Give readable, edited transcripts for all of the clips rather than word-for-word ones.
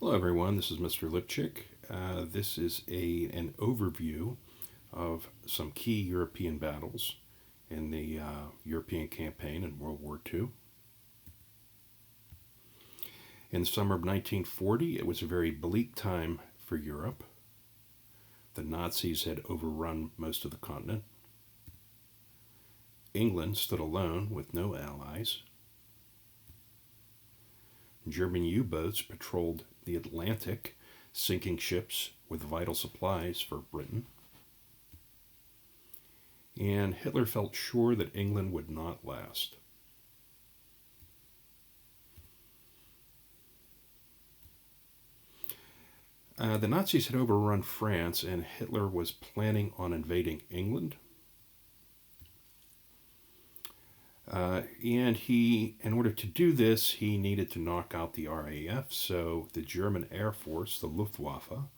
Hello everyone, this is Mr. Lipchick. This is an overview of some key European battles in the European campaign in World War II. In the summer of 1940, it was a very bleak time for Europe. The Nazis had overrun most of the continent. England stood alone with no allies. German U-boats patrolled the Atlantic, sinking ships with vital supplies for Britain. And Hitler felt sure that England would not last. The Nazis had overrun France, and Hitler was planning on invading England. In order to do this, he needed to knock out the RAF, so the German Air Force, the Luftwaffe,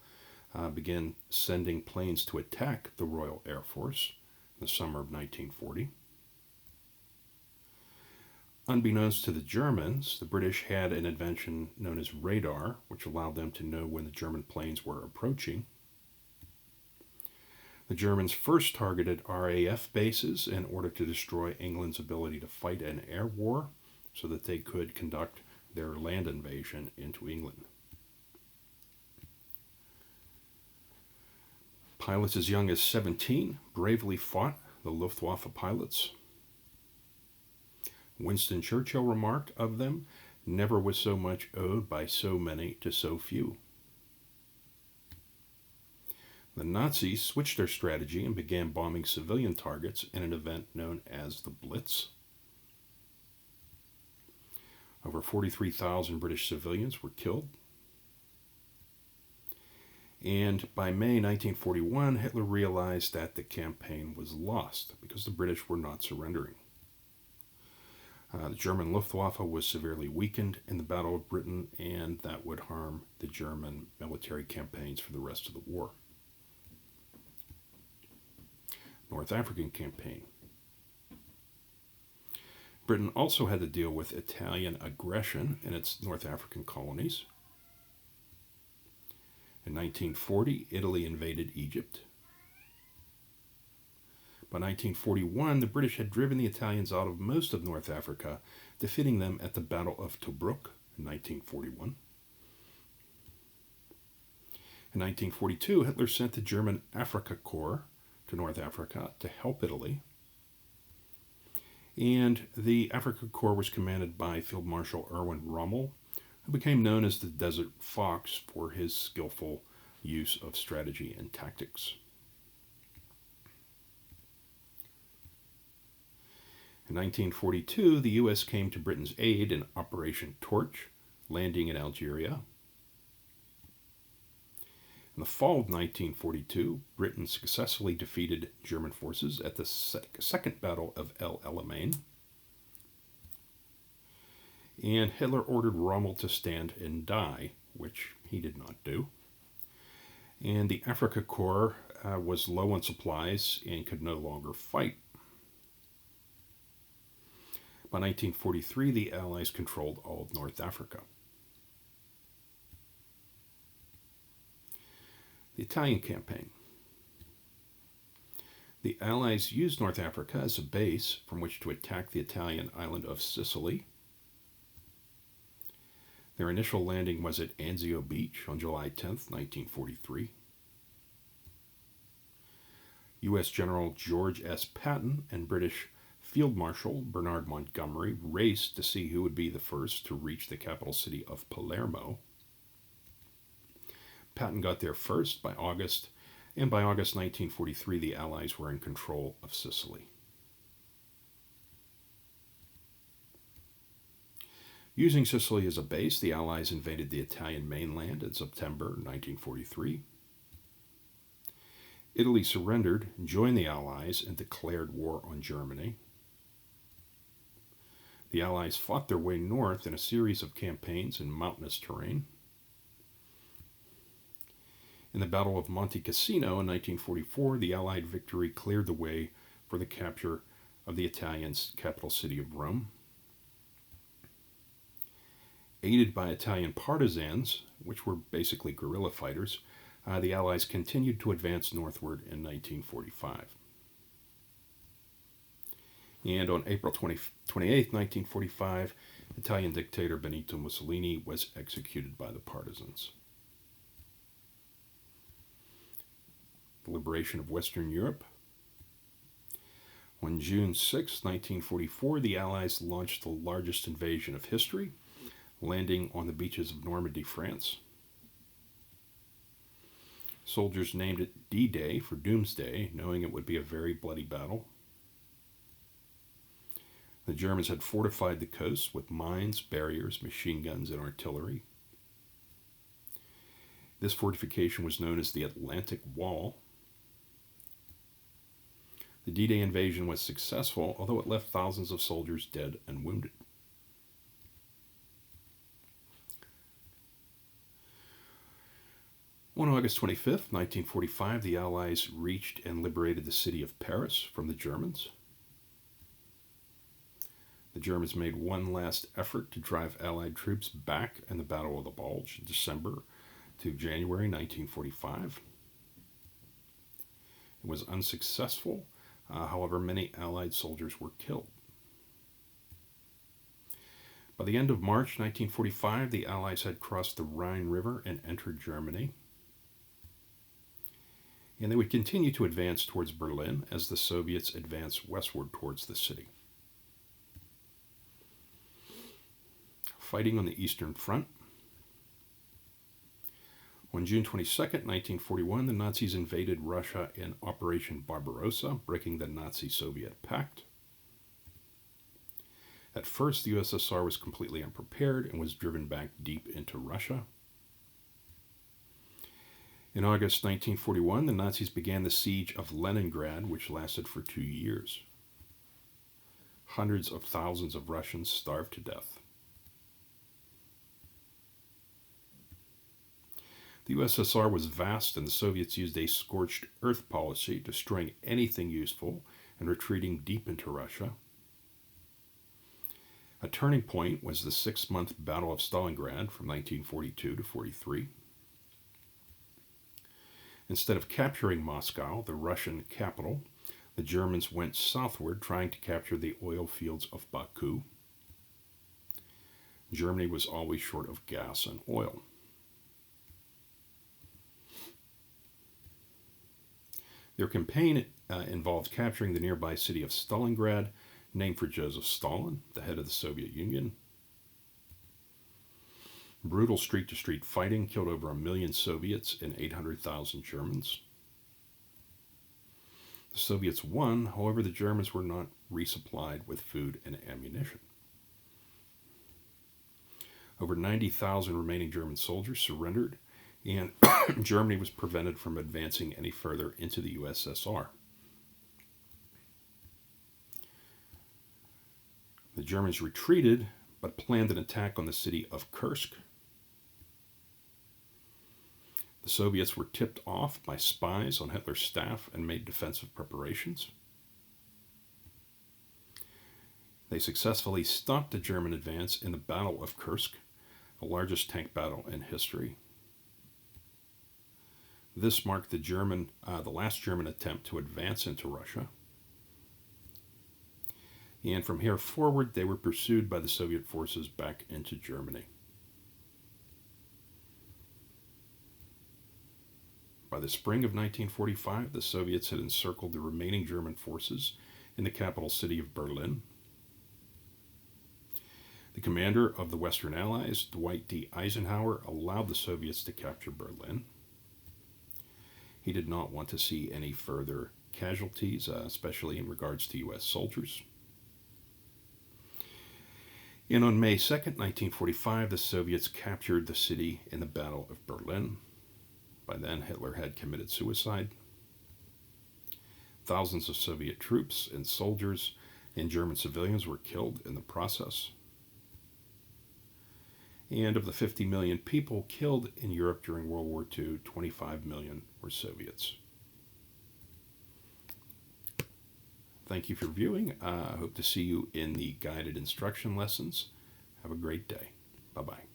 began sending planes to attack the Royal Air Force in the summer of 1940. Unbeknownst to the Germans, the British had an invention known as radar, which allowed them to know when the German planes were approaching. The Germans first targeted RAF bases in order to destroy England's ability to fight an air war so that they could conduct their land invasion into England. Pilots as young as 17 bravely fought the Luftwaffe pilots. Winston Churchill remarked of them, "Never was so much owed by so many to so few." The Nazis switched their strategy and began bombing civilian targets in an event known as the Blitz. Over 43,000 British civilians were killed. And by May 1941, Hitler realized that the campaign was lost because the British were not surrendering. The German Luftwaffe was severely weakened in the Battle of Britain, and that would harm the German military campaigns for the rest of the war. North African campaign. Britain also had to deal with Italian aggression in its North African colonies. In 1940, Italy invaded Egypt. By 1941, the British had driven the Italians out of most of North Africa, defeating them at the Battle of Tobruk in 1941. In 1942, Hitler sent the German Afrika Korps to North Africa to help Italy. And the Afrika Korps was commanded by Field Marshal Erwin Rommel, who became known as the Desert Fox for his skillful use of strategy and tactics. In 1942, the U.S. came to Britain's aid in Operation Torch, landing in Algeria. In the fall of 1942, Britain successfully defeated German forces at the Second Battle of El Alamein. And Hitler ordered Rommel to stand and die, which he did not do. And the Afrika Korps was low on supplies and could no longer fight. By 1943, the Allies controlled all of North Africa. The Italian campaign. The Allies used North Africa as a base from which to attack the Italian island of Sicily. Their initial landing was at Anzio Beach on July 10, 1943. U.S. General George S. Patton and British Field Marshal Bernard Montgomery raced to see who would be the first to reach the capital city of Palermo. Patton got there first by August, and by August 1943, the Allies were in control of Sicily. Using Sicily as a base, the Allies invaded the Italian mainland in September 1943. Italy surrendered, joined the Allies, and declared war on Germany. The Allies fought their way north in a series of campaigns in mountainous terrain. In the Battle of Monte Cassino in 1944, the Allied victory cleared the way for the capture of the Italian capital city of Rome. Aided by Italian partisans, which were basically guerrilla fighters, the Allies continued to advance northward in 1945. And on April 28, 1945, Italian dictator Benito Mussolini was executed by the partisans. The liberation of Western Europe. On June 6, 1944, the Allies launched the largest invasion of history, landing on the beaches of Normandy, France. Soldiers named it D-Day for Doomsday, knowing it would be a very bloody battle. The Germans had fortified the coast with mines, barriers, machine guns, and artillery. This fortification was known as the Atlantic Wall. The D-Day invasion was successful, although it left thousands of soldiers dead and wounded. On August 25th, 1945, the Allies reached and liberated the city of Paris from the Germans. The Germans made one last effort to drive Allied troops back in the Battle of the Bulge, December to January 1945. It was unsuccessful, however, many Allied soldiers were killed. By the end of March 1945, the Allies had crossed the Rhine River and entered Germany. And they would continue to advance towards Berlin as the Soviets advanced westward towards the city. Fighting on the Eastern Front. On June 22, 1941, the Nazis invaded Russia in Operation Barbarossa, breaking the Nazi-Soviet Pact. At first, the USSR was completely unprepared and was driven back deep into Russia. In August 1941, the Nazis began the siege of Leningrad, which lasted for 2 years. Hundreds of thousands of Russians starved to death. The USSR was vast, and the Soviets used a scorched earth policy, destroying anything useful and retreating deep into Russia. A turning point was the 6-month Battle of Stalingrad from 1942 to 43. Instead of capturing Moscow, the Russian capital, the Germans went southward, trying to capture the oil fields of Baku. Germany was always short of gas and oil. Their campaign involved capturing the nearby city of Stalingrad, named for Joseph Stalin, the head of the Soviet Union. Brutal street-to-street fighting killed over 1 million Soviets and 800,000 Germans. The Soviets won, however, the Germans were not resupplied with food and ammunition. Over 90,000 remaining German soldiers surrendered, and Germany was prevented from advancing any further into the USSR. The Germans retreated, but planned an attack on the city of Kursk. The Soviets were tipped off by spies on Hitler's staff and made defensive preparations. They successfully stopped the German advance in the Battle of Kursk, the largest tank battle in history. This marked the last German attempt to advance into Russia. And from here forward, they were pursued by the Soviet forces back into Germany. By the spring of 1945, the Soviets had encircled the remaining German forces in the capital city of Berlin. The commander of the Western Allies, Dwight D. Eisenhower, allowed the Soviets to capture Berlin. He did not want to see any further casualties, especially in regards to U.S. soldiers. And on May 2nd, 1945, the Soviets captured the city in the Battle of Berlin. By then, Hitler had committed suicide. Thousands of Soviet troops and soldiers and German civilians were killed in the process. And of the 50 million people killed in Europe during World War II, 25 million were Soviets. Thank you for viewing. I hope to see you in the guided instruction lessons. Have a great day. Bye-bye.